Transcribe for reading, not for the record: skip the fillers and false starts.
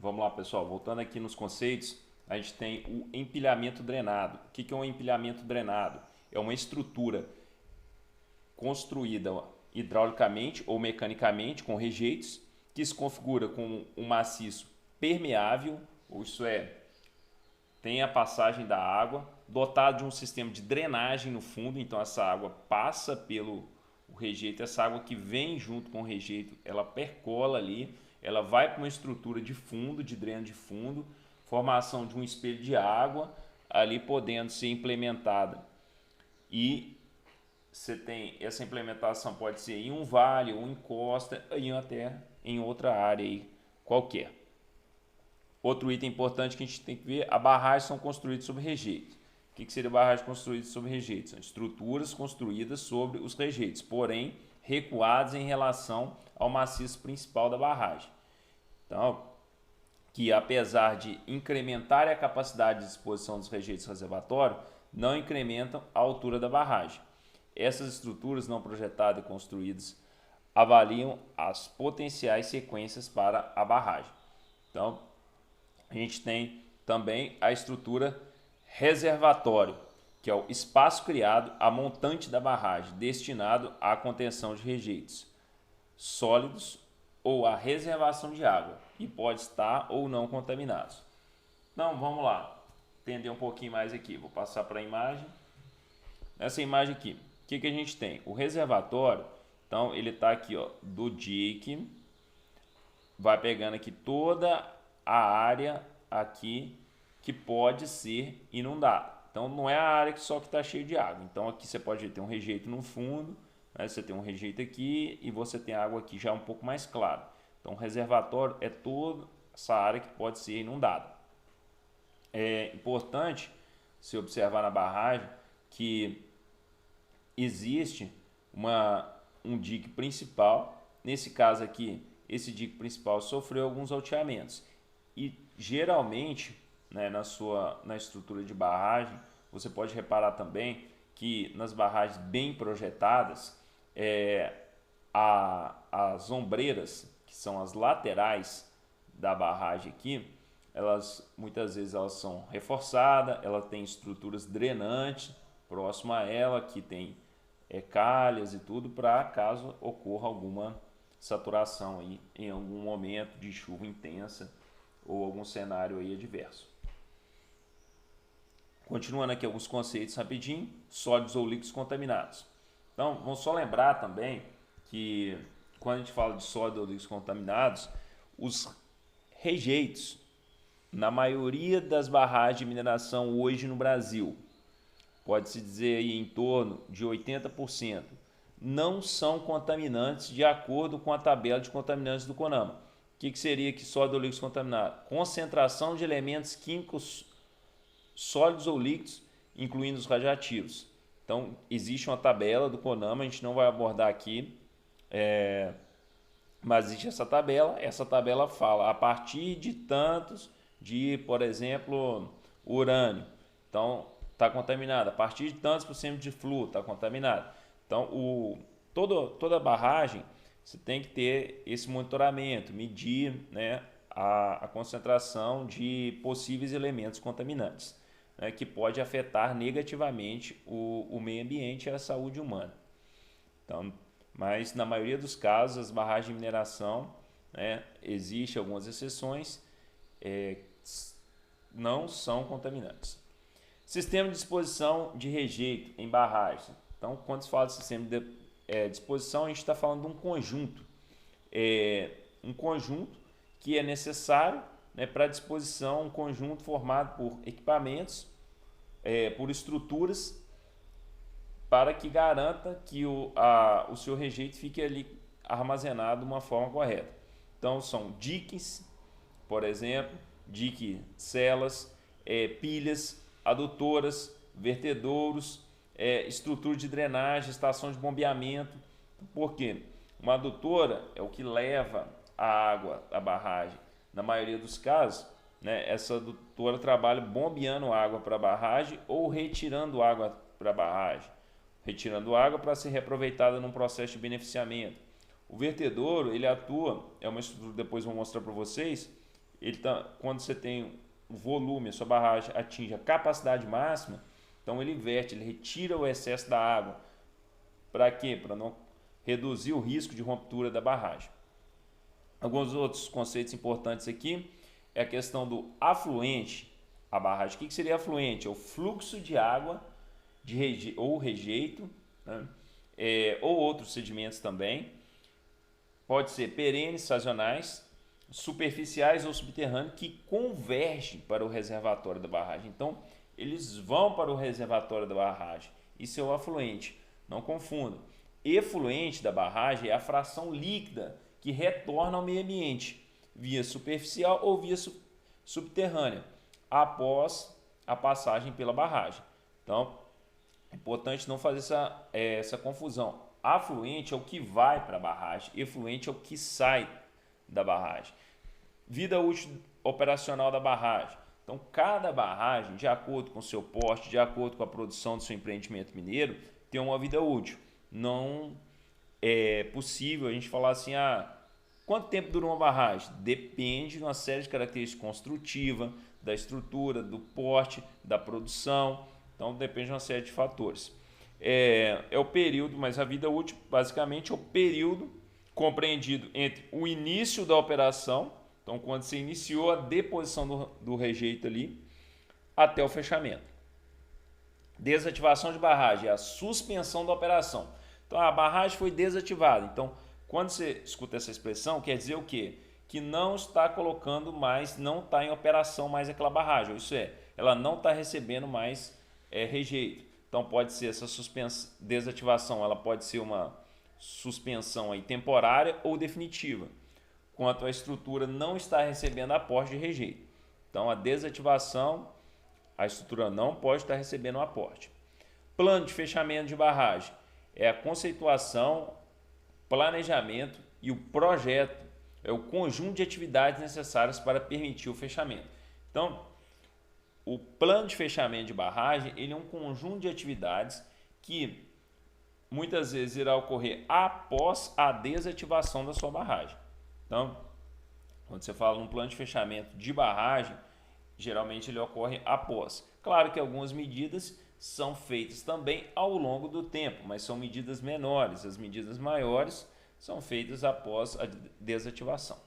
Vamos lá, pessoal, voltando aqui nos conceitos, a gente tem o empilhamento drenado. O que é um empilhamento drenado? É uma estrutura construída hidraulicamente ou mecanicamente com rejeitos, que se configura como um maciço permeável, ou isso é, tem a passagem da água, dotado de um sistema de drenagem no fundo, então essa água passa pelo o rejeito, essa água que vem junto com o rejeito, ela percola ali, ela vai para uma estrutura de fundo, de dreno de fundo, formação de um espelho de água, ali podendo ser implementada. E você tem essa implementação, pode ser em um vale ou em costa, ou até em outra área aí qualquer. Outro item importante que a gente tem que ver, a barragem são construídas sobre rejeitos. O que seria barragem construída sobre rejeitos? São estruturas construídas sobre os rejeitos, porém recuadas em relação ao maciço principal da barragem. Então, que apesar de incrementar a capacidade de disposição dos rejeitos reservatório, não incrementam a altura da barragem. Essas estruturas não projetadas e construídas avaliam as potenciais sequências para a barragem. Então, a gente tem também a estrutura reservatório, que é o espaço criado a montante da barragem, destinado à contenção de rejeitos sólidos ou à reservação de água, e pode estar ou não contaminados. Então, vamos lá, entender um pouquinho mais aqui. Vou passar para a imagem. Nessa imagem aqui, o que a gente tem? O reservatório, então ele está aqui, ó, do dique, vai pegando aqui toda a área aqui que pode ser inundada. Então não é a área que só que está cheia de água. Então aqui você pode ter um rejeito no fundo, né? Você tem um rejeito aqui e você tem água aqui já um pouco mais clara. Então o reservatório é toda essa área que pode ser inundada. É importante se observar na barragem que existe um dique principal. Nesse caso aqui, esse dique principal sofreu alguns alteamentos. E geralmente, né, na estrutura de barragem, você pode reparar também que nas barragens bem projetadas, as ombreiras, que são as laterais da barragem aqui, elas muitas vezes elas são reforçadas, ela tem estruturas drenantes próximo a ela, que tem calhas e tudo, para caso ocorra alguma saturação aí em algum momento de chuva intensa ou algum cenário aí adverso. Continuando aqui alguns conceitos rapidinho, sólidos ou líquidos contaminados. Então, vamos só lembrar também que quando a gente fala de sólidos ou líquidos contaminados, os rejeitos, na maioria das barragens de mineração hoje no Brasil, pode-se dizer aí em torno de 80%, não são contaminantes de acordo com a tabela de contaminantes do CONAMA. O que seria que sólido ou líquidos contaminados? Concentração de elementos químicos sólidos ou líquidos, incluindo os radioativos. Então, existe uma tabela do CONAMA, a gente não vai abordar aqui, mas existe essa tabela fala a partir de tantos de, por exemplo, urânio, então está contaminado, a partir de tantos por cento de flúor está contaminado. Então, toda barragem, você tem que ter esse monitoramento, medir, né, a concentração de possíveis elementos contaminantes, né, que pode afetar negativamente o meio ambiente e a saúde humana. Então, mas na maioria dos casos, as barragens de mineração, né, existem algumas exceções, não são contaminantes. Sistema de disposição de rejeito em barragem. Então, quando se fala de sistema de disposição, a gente está falando de um conjunto que é necessário, né, para disposição, um conjunto formado por equipamentos, por estruturas, para que garanta que o seu rejeito fique ali armazenado de uma forma correta. Então, são diques, por exemplo, celas, pilhas, adutoras, vertedouros, estrutura de drenagem, estação de bombeamento. Por quê? Uma adutora é o que leva a água à barragem. Na maioria dos casos, né, essa adutora trabalha bombeando água para a barragem ou retirando água para a barragem, retirando água para ser reaproveitada num processo de beneficiamento. O vertedouro, ele atua, é uma estrutura, depois vou mostrar para vocês, quando você tem o volume, a sua barragem atinge a capacidade máxima, então ele inverte, ele retira o excesso da água. Para quê? Para não reduzir o risco de ruptura da barragem. Alguns outros conceitos importantes aqui é a questão do afluente à barragem. O que seria afluente? É o fluxo de água ou rejeito, né? Ou outros sedimentos também. Pode ser perenes, sazonais, superficiais ou subterrâneos que convergem para o reservatório da barragem. Então, eles vão para o reservatório da barragem. Isso é o afluente. Não confunda. Efluente da barragem é a fração líquida que retorna ao meio ambiente, via superficial ou via subterrânea, após a passagem pela barragem. Então, é importante não fazer essa confusão. Afluente é o que vai para a barragem, efluente é o que sai da barragem. Vida útil operacional da barragem. Então, cada barragem, de acordo com o seu porte, de acordo com a produção do seu empreendimento mineiro, tem uma vida útil. Não é possível a gente falar assim, quanto tempo dura uma barragem? Depende de uma série de características construtivas, da estrutura, do porte, da produção. Então, depende de uma série de fatores. É o período, mas a vida útil, basicamente, é o período compreendido entre o início da operação, então, quando você iniciou a deposição do rejeito ali, até o fechamento. Desativação de barragem é a suspensão da operação. Então, a barragem foi desativada. Então, quando você escuta essa expressão, quer dizer o quê? Que não está colocando mais, não está em operação mais aquela barragem. Isso é, ela não está recebendo mais rejeito. Então, pode ser essa desativação, ela pode ser uma suspensão aí temporária ou definitiva, quanto a estrutura não está recebendo aporte de rejeito. Então, a desativação, a estrutura não pode estar recebendo um aporte. Plano de fechamento de barragem é a conceituação, planejamento e o projeto, é o conjunto de atividades necessárias para permitir o fechamento. Então, o plano de fechamento de barragem ele é um conjunto de atividades que muitas vezes irá ocorrer após a desativação da sua barragem. Então, quando você fala num plano de fechamento de barragem, geralmente ele ocorre após. Claro que algumas medidas são feitas também ao longo do tempo, mas são medidas menores. As medidas maiores são feitas após a desativação.